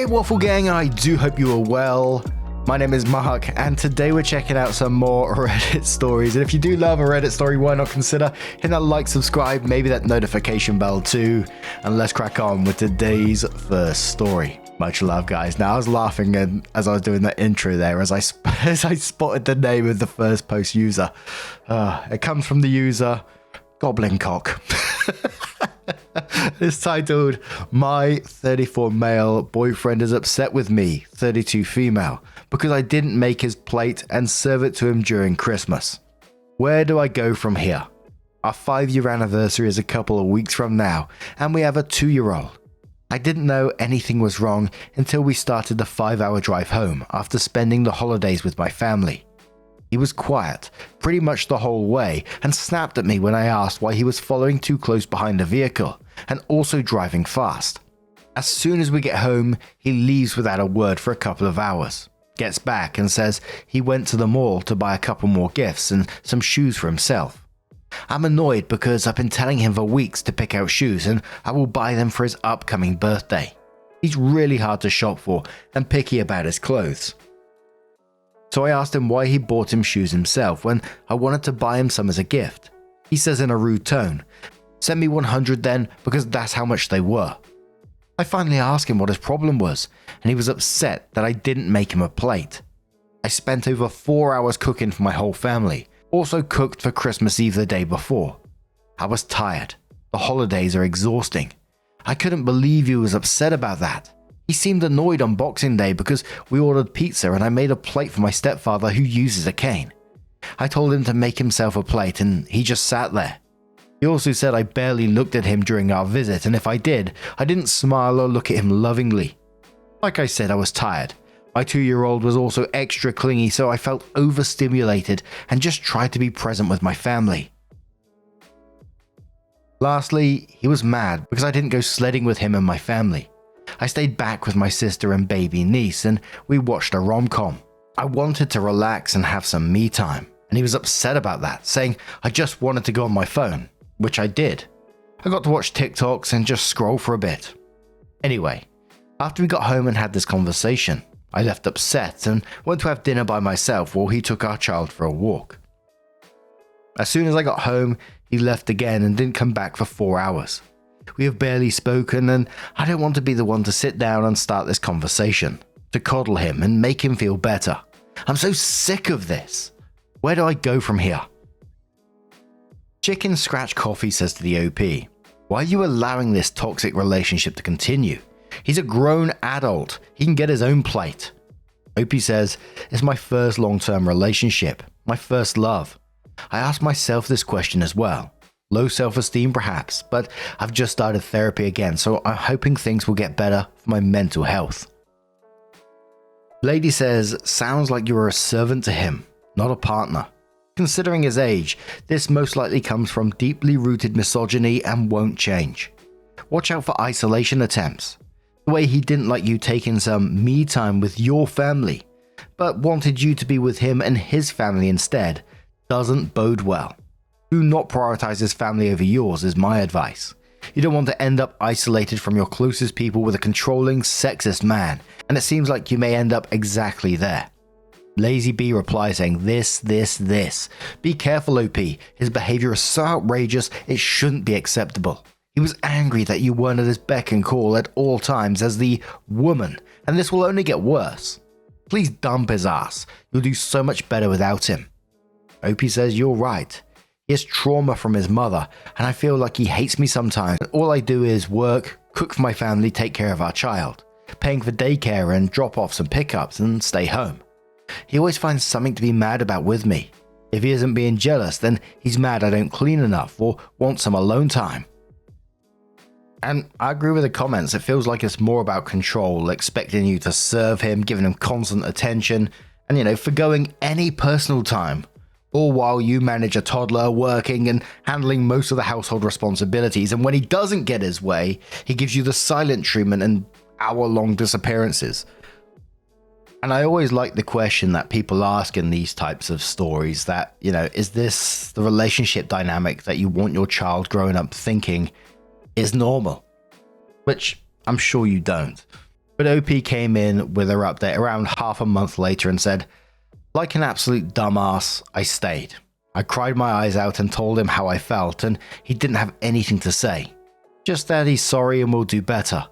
Hey Waffle Gang, I do hope you are well. My name is Mark, and today we're checking out some more Reddit stories. And if you do love a Reddit story, why not consider hitting that like, subscribe, maybe that notification bell too. And let's crack on with today's first story. Much love, guys. Now, I was laughing as I was doing that intro there as I spotted the name of the first post user. It comes from the user Goblin Cock. It's titled, "My 34 male boyfriend is upset with me, 32 female, because I didn't make his plate and serve it to him during Christmas. Where do I go from here? Our 5-year anniversary is a couple of weeks from now, and we have a 2-year-old. I didn't know anything was wrong until we started the 5-hour drive home after spending the holidays with my family. He was quiet pretty much the whole way and snapped at me when I asked why he was following too close behind the vehicle and also driving fast. As soon as we get home, he leaves without a word for a couple of hours, gets back and says he went to the mall to buy a couple more gifts and some shoes for himself. I'm annoyed because I've been telling him for weeks to pick out shoes and I will buy them for his upcoming birthday. He's really hard to shop for and picky about his clothes. So I asked him why he bought him shoes himself when I wanted to buy him some as a gift. He says in a rude tone, 'Send me 100 then, because that's how much they were.' I finally asked him what his problem was, and he was upset that I didn't make him a plate. I spent over 4 hours cooking for my whole family, also cooked for Christmas Eve the day before. I was tired. The holidays are exhausting. I couldn't believe he was upset about that. He seemed annoyed on Boxing Day because we ordered pizza and I made a plate for my stepfather who uses a cane. I told him to make himself a plate and he just sat there. He also said I barely looked at him during our visit, and if I did, I didn't smile or look at him lovingly. Like I said, I was tired. My 2-year-old was also extra clingy, so I felt overstimulated and just tried to be present with my family. Lastly, he was mad because I didn't go sledding with him and my family. I stayed back with my sister and baby niece and we watched a rom-com. I wanted to relax and have some me time, and he was upset about that, saying I just wanted to go on my phone, which I did. I got to watch TikToks and just scroll for a bit. Anyway, after we got home and had this conversation, I left upset and went to have dinner by myself while he took our child for a walk. As soon as I got home, he left again and didn't come back for 4 hours. We have barely spoken, and I don't want to be the one to sit down and start this conversation, to coddle him and make him feel better. I'm so sick of this. Where do I go from here? Chicken Scratch Coffee says to the OP, "Why are you allowing this toxic relationship to continue? He's a grown adult. He can get his own plate." OP says, "It's my first long-term relationship, my first love. I asked myself this question as well. Low self-esteem perhaps, but I've just started therapy again, so I'm hoping things will get better for my mental health." Lady says, "Sounds like you are a servant to him, not a partner. Considering his age, this most likely comes from deeply rooted misogyny and won't change. Watch out for isolation attempts. The way he didn't like you taking some me time with your family, but wanted you to be with him and his family instead, doesn't bode well. Do not prioritize his family over yours is my advice. You don't want to end up isolated from your closest people with a controlling, sexist man, and it seems like you may end up exactly there." Lazy B replies saying, this. Be careful, OP. His behavior is so outrageous, it shouldn't be acceptable. He was angry that you weren't at his beck and call at all times as the woman, and this will only get worse. Please dump his ass. You'll do so much better without him." OP says, "You're right. He has trauma from his mother, and I feel like he hates me sometimes. All I do is work, cook for my family, take care of our child, paying for daycare and drop-offs and pickups, and stay home. He always finds something to be mad about with me. If he isn't being jealous, then he's mad I don't clean enough or want some alone time." And I agree with the comments. It feels like it's more about control, expecting you to serve him, giving him constant attention, and forgoing any personal time. All while you manage a toddler, working and handling most of the household responsibilities, and when he doesn't get his way, he gives you the silent treatment and hour-long disappearances. And I always like the question that people ask in these types of stories that, is this the relationship dynamic that you want your child growing up thinking is normal? Which I'm sure you don't. But OP came in with her update around half a month later and said, "Like an absolute dumbass, I stayed. I cried my eyes out and told him how I felt, and he didn't have anything to say. Just that he's sorry and will do better.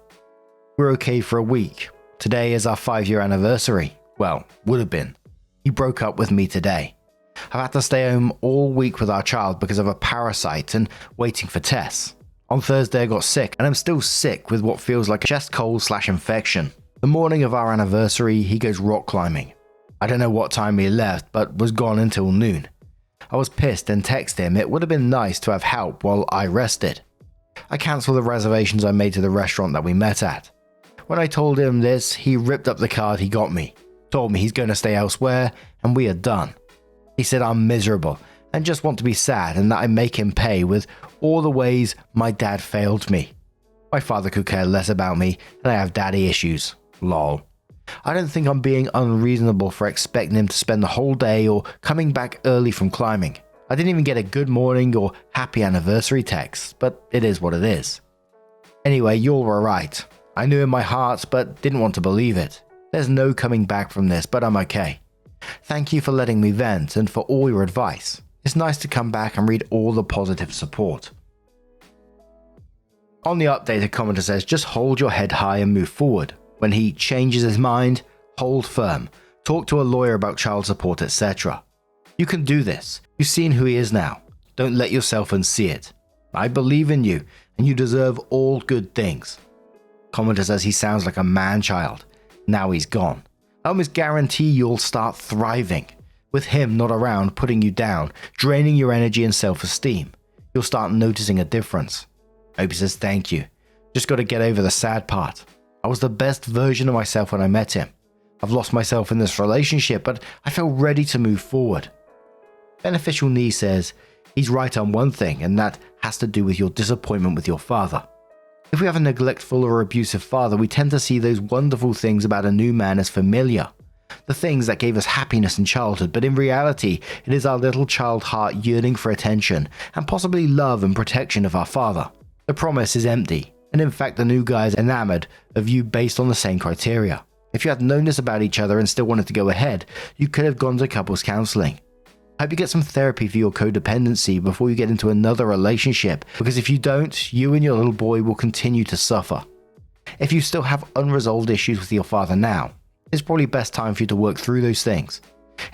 We're okay for a week. Today is our 5-year anniversary. Well, would have been. He broke up with me today. I've had to stay home all week with our child because of a parasite and waiting for tests. On Thursday I got sick, and I'm still sick with what feels like a chest cold/infection. The morning of our anniversary, he goes rock climbing. I don't know what time he left, but was gone until noon. I was pissed and texted him it would have been nice to have help while I rested. I cancelled the reservations I made to the restaurant that we met at. When I told him this, he ripped up the card he got me, told me he's going to stay elsewhere, and we are done. He said I'm miserable and just want to be sad and that I make him pay with all the ways my dad failed me. My father could care less about me and I have daddy issues. Lol. I don't think I'm being unreasonable for expecting him to spend the whole day or coming back early from climbing. I didn't even get a good morning or happy anniversary text, but it is what it is. Anyway, you all were right. I knew in my heart but didn't want to believe it. There's no coming back from this, but I'm okay. Thank you for letting me vent and for all your advice. It's nice to come back and read all the positive support." On the update, a commenter says, "Just hold your head high and move forward. When he changes his mind, hold firm. Talk to a lawyer about child support, etc. You can do this. You've seen who he is now. Don't let yourself unsee it. I believe in you, and you deserve all good things." Commenter says he sounds like a man-child. Now he's gone. I almost guarantee you'll start thriving. With him not around, putting you down, draining your energy and self-esteem. You'll start noticing a difference. Opie says thank you. Just got to get over the sad part. I was the best version of myself when I met him. I've lost myself in this relationship, but I feel ready to move forward. Beneficial Knee says he's right on one thing, and that has to do with your disappointment with your father. If we have a neglectful or abusive father, we tend to see those wonderful things about a new man as familiar. The things that gave us happiness in childhood, but in reality, it is our little child heart yearning for attention and possibly love and protection of our father. The promise is empty, and in fact the new guy is enamored of you based on the same criteria. If you had known this about each other and still wanted to go ahead, you could have gone to couples counseling. I hope you get some therapy for your codependency before you get into another relationship, because if you don't, you and your little boy will continue to suffer. If you still have unresolved issues with your father now, it's probably best time for you to work through those things.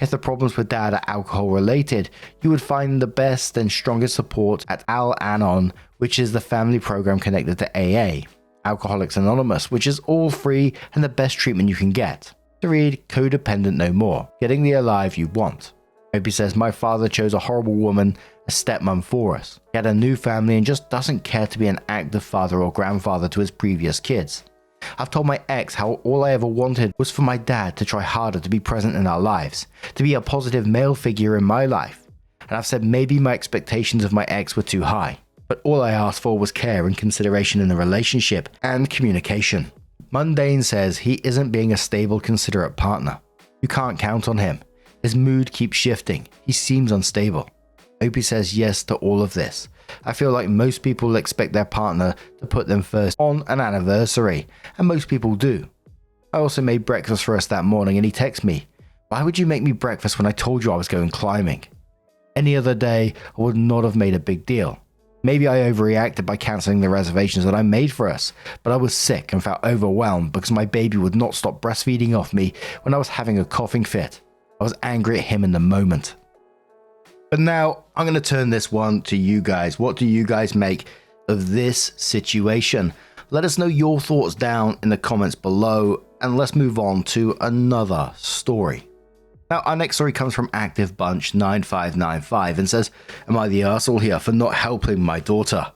If the problems with dad are alcohol related, you would find the best and strongest support at Al-Anon, which is the family program connected to AA, Alcoholics Anonymous, which is all free and the best treatment you can get. To read Codependent No More, Getting the Alive You Want. Opie says, my father chose a horrible woman, a stepmom for us. He had a new family and just doesn't care to be an active father or grandfather to his previous kids. I've told my ex how all I ever wanted was for my dad to try harder to be present in our lives, to be a positive male figure in my life. And I've said maybe my expectations of my ex were too high, but all I asked for was care and consideration in the relationship and communication. Mundane says he isn't being a stable, considerate partner. You can't count on him. His mood keeps shifting. He seems unstable. Opie says yes to all of this. I feel like most people expect their partner to put them first on an anniversary, and most people do. I also made breakfast for us that morning and he texted me, "Why would you make me breakfast when I told you I was going climbing?" Any other day, I would not have made a big deal. Maybe I overreacted by cancelling the reservations that I made for us, but I was sick and felt overwhelmed because my baby would not stop breastfeeding off me when I was having a coughing fit. I was angry at him in the moment. But now, I'm going to turn this one to you guys. What do you guys make of this situation? Let us know your thoughts down in the comments below, and let's move on to another story. Now, our next story comes from Active Bunch 9595 and says, am I the arsehole here for not helping my daughter?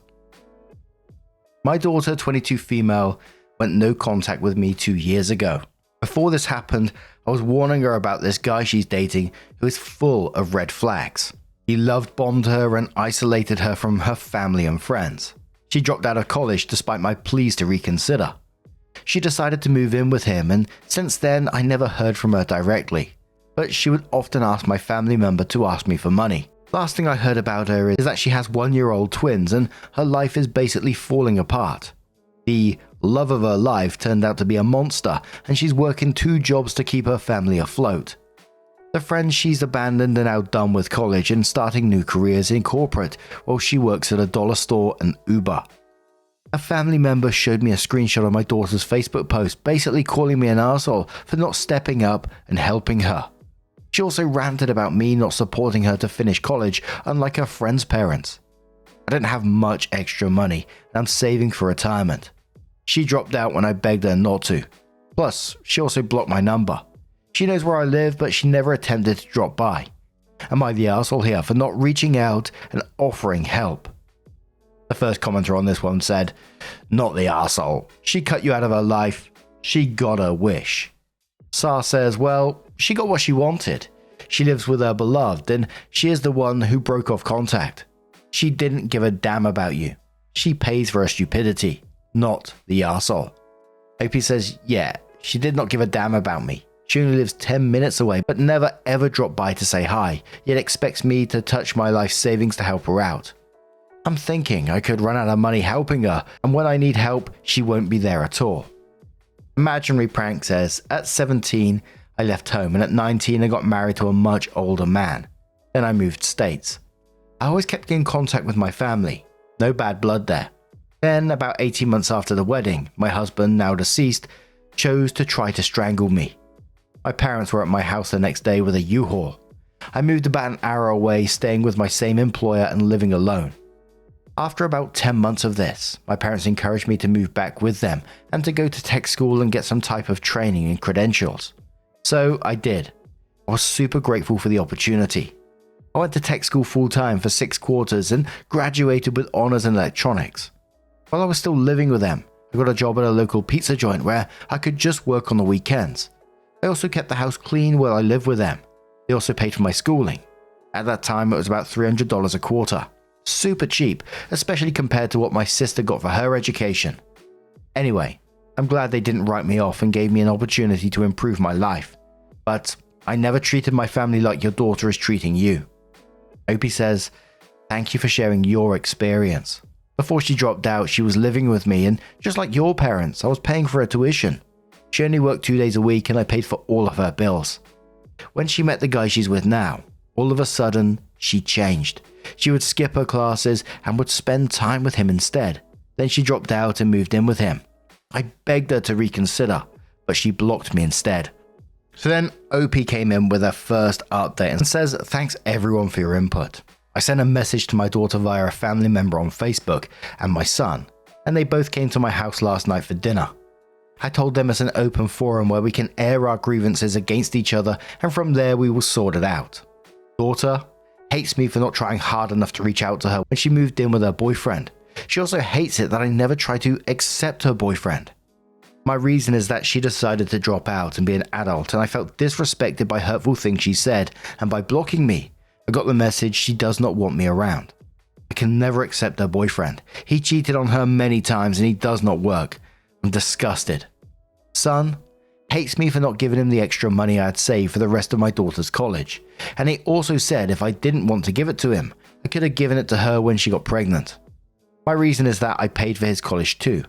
My daughter, 22 female, went no contact with me 2 years ago. Before this happened, I was warning her about this guy she's dating who is full of red flags. He love-bombed her and isolated her from her family and friends. She dropped out of college despite my pleas to reconsider. She decided to move in with him, and since then I never heard from her directly. But she would often ask my family member to ask me for money. Last thing I heard about her is that she has 1-year-old twins and her life is basically falling apart. The Love of her life turned out to be a monster, and she's working 2 jobs to keep her family afloat. The friends she's abandoned are now done with college and starting new careers in corporate, while she works at a dollar store and Uber. A family member showed me a screenshot of my daughter's Facebook post, basically calling me an arsehole for not stepping up and helping her. She also ranted about me not supporting her to finish college, unlike her friends' parents. I don't have much extra money, and I'm saving for retirement. She dropped out when I begged her not to. Plus, she also blocked my number. She knows where I live, but she never attempted to drop by. Am I the arsehole here for not reaching out and offering help? The first commenter on this one said, "Not the arsehole. She cut you out of her life. She got her wish." Sar says, "Well, she got what she wanted. She lives with her beloved, and she is the one who broke off contact. She didn't give a damn about you. She pays for her stupidity, not the arsehole." OP says, "Yeah, she did not give a damn about me. She only lives 10 minutes away, but never ever dropped by to say hi, yet expects me to touch my life savings to help her out. I'm thinking I could run out of money helping her, and when I need help, she won't be there at all." Imaginary Prank says, "At 17, I left home, and at 19, I got married to a much older man. Then I moved states. I always kept in contact with my family. No bad blood there. Then, about 18 months after the wedding, my husband, now deceased, chose to try to strangle me. My parents were at my house the next day with a U-Haul. I moved about an hour away, staying with my same employer and living alone. After about 10 months of this, my parents encouraged me to move back with them and to go to tech school and get some type of training and credentials. So I did. I was super grateful for the opportunity. I went to tech school full-time for 6 quarters and graduated with honors in electronics. While I was still living with them, I got a job at a local pizza joint where I could just work on the weekends. I also kept the house clean while I lived with them. They also paid for my schooling. At that time, it was about $300 a quarter. Super cheap, especially compared to what my sister got for her education. Anyway, I'm glad they didn't write me off and gave me an opportunity to improve my life. But I never treated my family like your daughter is treating you." Opie says, "Thank you for sharing your experience. Before she dropped out, she was living with me, and just like your parents, I was paying for her tuition. She only worked 2 days a week and I paid for all of her bills. When she met the guy she's with now, all of a sudden, she changed. She would skip her classes and would spend time with him instead. Then she dropped out and moved in with him. I begged her to reconsider, but she blocked me instead." So then OP came in with her first update and says, "Thanks everyone for your input. I sent a message to my daughter via a family member on Facebook and my son, and they both came to my house last night for dinner. I told them it's an open forum where we can air our grievances against each other, and from there we will sort it out. Daughter hates me for not trying hard enough to reach out to her when she moved in with her boyfriend. She also hates it that I never tried to accept her boyfriend. My reason is that she decided to drop out and be an adult, and I felt disrespected by hurtful things she said, and by blocking me, I got the message she does not want me around. I can never accept her boyfriend. He cheated on her many times and he does not work. I'm disgusted. Son hates me for not giving him the extra money I had saved for the rest of my daughter's college, and he also said if I didn't want to give it to him, I could have given it to her when she got pregnant. My reason is that I paid for his college too.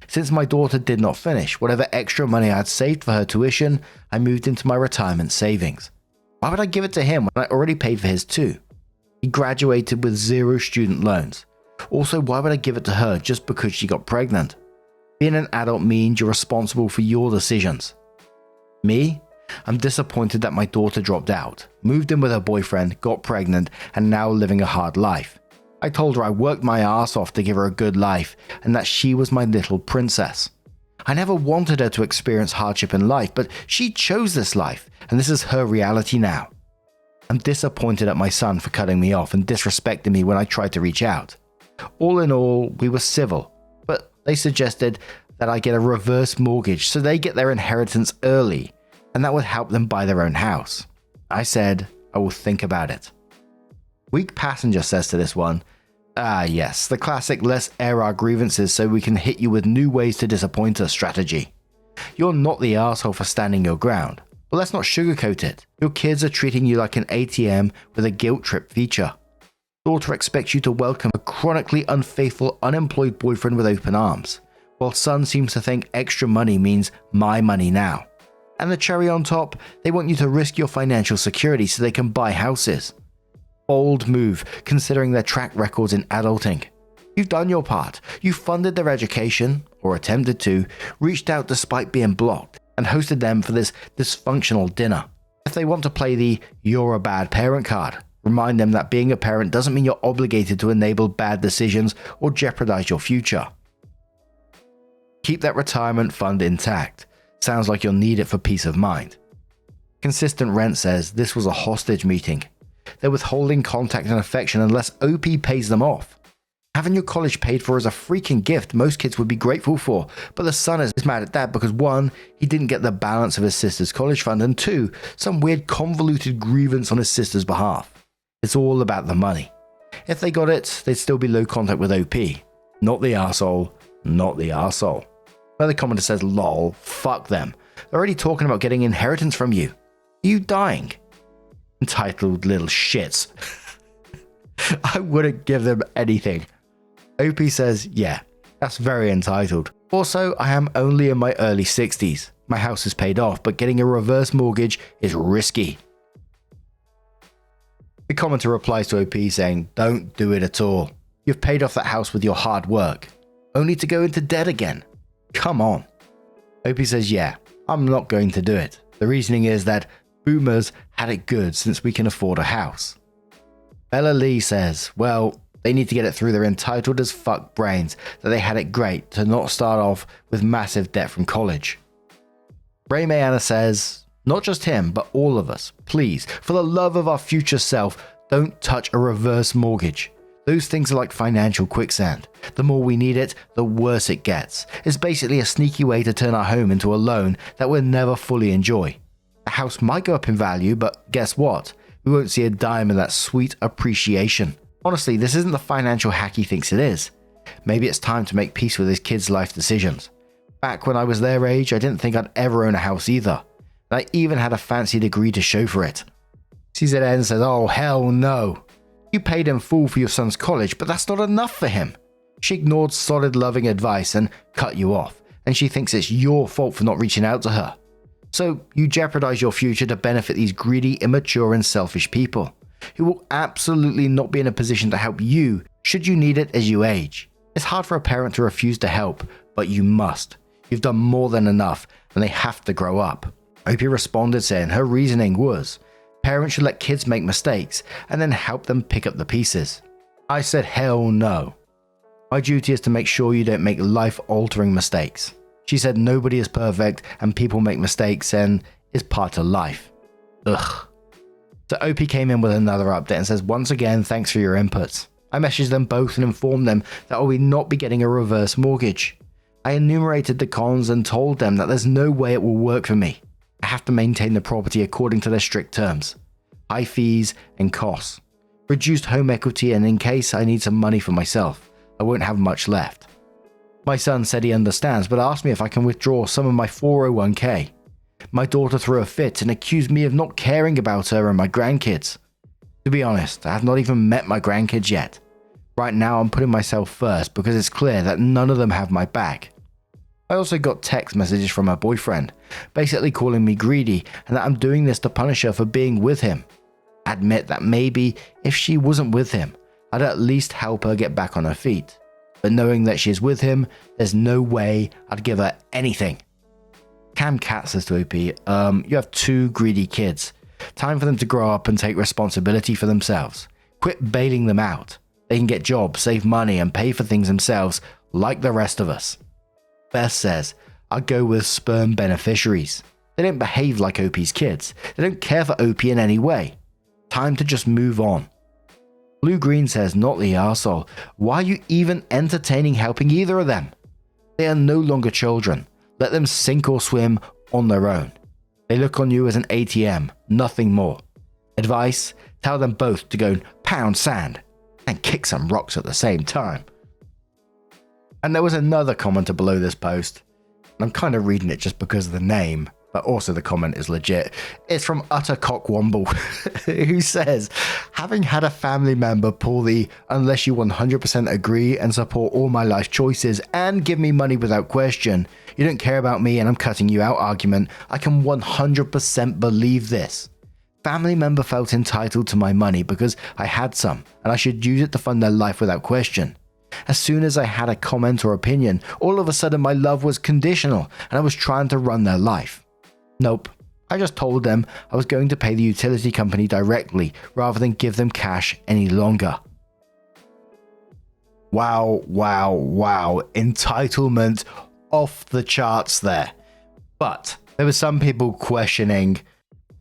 Since my daughter did not finish, whatever extra money I had saved for her tuition, I moved into my retirement savings. Why would I give it to him when I already paid for his too? He graduated with 0 student loans. Also, why would I give it to her just because she got pregnant? Being an adult means you're responsible for your decisions. Me? I'm disappointed that my daughter dropped out, moved in with her boyfriend, got pregnant, and now living a hard life. I told her I worked my ass off to give her a good life, and that she was my little princess. I never wanted her to experience hardship in life, but she chose this life, and this is her reality now. I'm disappointed at my son for cutting me off and disrespecting me when I tried to reach out. All in all, we were civil, but they suggested that I get a reverse mortgage so they get their inheritance early, and that would help them buy their own house. I said, I will think about it. Weak Passenger says to this one, "Ah yes, the classic let's air our grievances so we can hit you with new ways to disappoint us strategy. You're not the asshole for standing your ground, but let's not sugarcoat it. Your kids are treating you like an ATM with a guilt trip feature. Daughter expects you to welcome a chronically unfaithful, unemployed boyfriend with open arms. while son seems to think extra money means my money now. And the cherry on top, they want you to risk your financial security so they can buy houses. Bold move, considering their track records in adulting. You've done your part. You funded their education, or attempted to, reached out despite being blocked, and hosted them for this dysfunctional dinner. If they want to play the "you're a bad parent" card, remind them that being a parent doesn't mean you're obligated to enable bad decisions or jeopardize your future. Keep that retirement fund intact. Sounds like you'll need it for peace of mind. Consistent Rent says this was a hostage meeting. They're withholding contact and affection unless OP pays them off. Having your college paid for is a freaking gift most kids would be grateful for, but the son is mad at dad because 1, he didn't get the balance of his sister's college fund, and 2, some weird convoluted grievance on his sister's behalf. It's all about the money. If they got it, they'd still be low contact with OP. Not the arsehole, not the arsehole. Another commenter says, lol, fuck them. They're already talking about getting inheritance from you. Are you dying? Entitled little shits. I wouldn't give them anything. OP says, yeah, that's very entitled. Also, I am only in my early 60s. My house is paid off, but getting a reverse mortgage is risky. The commenter replies to OP saying, don't do it at all. You've paid off that house with your hard work, only to go into debt again. Come on. OP says, yeah, I'm not going to do it. The reasoning is that boomers had it good since we can afford a house. Bella Lee says, well, they need to get it through their entitled as fuck brains that they had it great to not start off with massive debt from college. Ray Mayana says, not just him, but all of us, please, for the love of our future self, don't touch a reverse mortgage. Those things are like financial quicksand. The more we need it, the worse it gets. It's basically a sneaky way to turn our home into a loan that we'll never fully enjoy. The house might go up in value, but guess what? We won't see a dime of that sweet appreciation. Honestly, this isn't the financial hack he thinks it is. Maybe it's time to make peace with his kids' life decisions. Back when I was their age, I didn't think I'd ever own a house either. And I even had a fancy degree to show for it. CZN says, oh hell no. You paid in full for your son's college, but that's not enough for him. She ignored solid loving advice and cut you off, and she thinks it's your fault for not reaching out to her. So you jeopardize your future to benefit these greedy, immature and selfish people, who will absolutely not be in a position to help you should you need it as you age. It's hard for a parent to refuse to help, but you must. You've done more than enough, and they have to grow up. OP responded saying her reasoning was, parents should let kids make mistakes and then help them pick up the pieces. I said hell no. My duty is to make sure you don't make life-altering mistakes. She said nobody is perfect and people make mistakes and it's part of life. Ugh. So OP came in with another update and says, once again, thanks for your inputs. I messaged them both and informed them that I will not be getting a reverse mortgage. I enumerated the cons and told them that there's no way it will work for me. I have to maintain the property according to their strict terms. High fees and costs. Reduced home equity, and in case I need some money for myself, I won't have much left. My son said he understands, but asked me if I can withdraw some of my 401k. My daughter threw a fit and accused me of not caring about her and my grandkids. To be honest, I have not even met my grandkids yet. Right now I'm putting myself first because it's clear that none of them have my back. I also got text messages from her boyfriend, basically calling me greedy and that I'm doing this to punish her for being with him. I admit that maybe if she wasn't with him, I'd at least help her get back on her feet. But knowing that she is with him, there's no way I'd give her anything. Cam Cat says to OP, you have 2 greedy kids. Time for them to grow up and take responsibility for themselves. Quit bailing them out. They can get jobs, save money and pay for things themselves like the rest of us. Beth says, I'd go with sperm beneficiaries. They don't behave like OP's kids. They don't care for OP in any way. Time to just move on. Blue Green says, not the arsehole. Why are you even entertaining helping either of them? They are no longer children. Let them sink or swim on their own. They look on you as an ATM, nothing more. Advice, tell them both to go and pound sand and kick some rocks at the same time. And there was another commenter below this post, and I'm kind of reading it just because of the name. But also the comment is legit. It's from Utter Cockwomble, who says, having had a family member pull the unless you 100% agree and support all my life choices and give me money without question, you don't care about me and I'm cutting you out argument, I can 100% believe this. Family member felt entitled to my money because I had some and I should use it to fund their life without question. As soon as I had a comment or opinion, all of a sudden my love was conditional and I was trying to run their life. Nope. I just told them I was going to pay the utility company directly rather than give them cash any longer. Wow, wow, wow. Entitlement off the charts there. But there were some people questioning,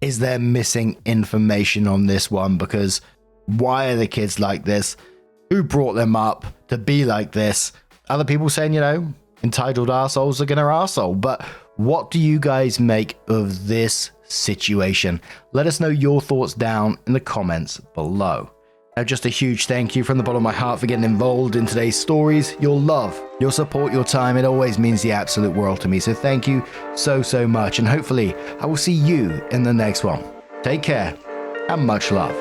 is there missing information on this one? Because why are the kids like this? Who brought them up to be like this? Other people saying, entitled arseholes are gonna arsehole. But what do you guys make of this situation? Let us know your thoughts down in the comments below. Now, just a huge thank you from the bottom of my heart for getting involved in today's stories. Your love, your support, your time, it always means the absolute world to me. So thank you so, so much. And hopefully I will see you in the next one. Take care and much love.